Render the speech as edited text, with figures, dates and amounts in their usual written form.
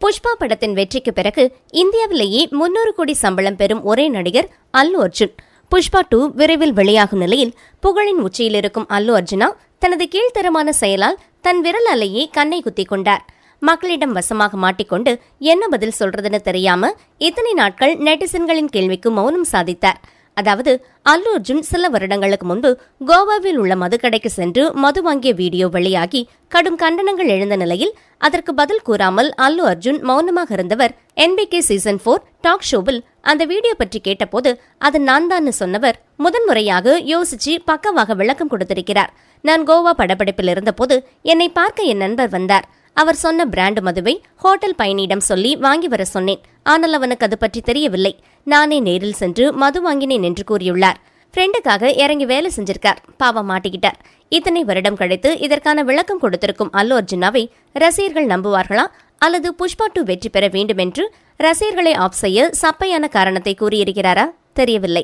புஷ்பா படத்தின் வெற்றிக்கு பிறகு இந்தியாவிலேயே 300 கோடி சம்பளம் பெறும் ஒரே நடிகர் அல்லு அர்ஜுன். புஷ்பா 2 விரைவில் வெளியாகும் நிலையில் புகழின் உச்சியில் இருக்கும் அல்லு அர்ஜுனா தனது கீழ்த்தரமான செயலால் தன் விரலாலேயே கண்ணை குத்திக் கொண்டார். மக்களிடம் வசமாக மாட்டிக்கொண்டு என்ன பதில் சொல்றதுன்னு தெரியாம இத்தனை நாட்கள் நெட்டிசன்களின் கேள்விக்கு மௌனம் சாதித்தார். அதாவது, அல்லு அர்ஜுன் சில வருடங்களுக்கு முன்பு கோவாவில் உள்ள மதுக்கடைக்கு சென்று மது வாங்கிய வீடியோ வெளியாகி கடும் கண்டனங்கள் எழுந்த நிலையில் அதற்கு பதில் கூறாமல் அல்லு அர்ஜுன் மௌனமாக இருந்தவர் NBK சீசன் 4 டாக் ஷோவில் அந்த வீடியோ பற்றி கேட்டபோது அது நான் தான் சொன்னவர் முதன்முறையாக யோசிச்சு பக்கவாக விளக்கம் கொடுத்திருக்கிறார். நான் கோவா படப்பிடிப்பில் இருந்தபோது என்னை பார்க்க என் நண்பர் வந்தார். அவர் சொன்ன பிராண்ட் மதுவை ஹோட்டல் பயணியிடம் சொல்லி வாங்கி வர சொன்னேன். ஆனால் அவனுக்கு அது பற்றி தெரியவில்லை. நானே நேரில் சென்று மது வாங்கினேன் என்று கூறியுள்ளார். ஃப்ரெண்டுக்காக இறங்கி வேலை செஞ்சிருக்கார். பாவம் மாட்டிக்கிட்டார். இத்தனை வருடம் கழித்து இதற்கான விளக்கம் கொடுத்திருக்கும் அல்லு அர்ஜுனாவை ரசிகர்கள் நம்புவார்களா அல்லது புஷ்பா 2 வெற்றி பெற வேண்டும் என்று ரசிகர்களை ஆஃப் செய்ய சப்பையான காரணத்தை கூறியிருக்கிறாரா தெரியவில்லை.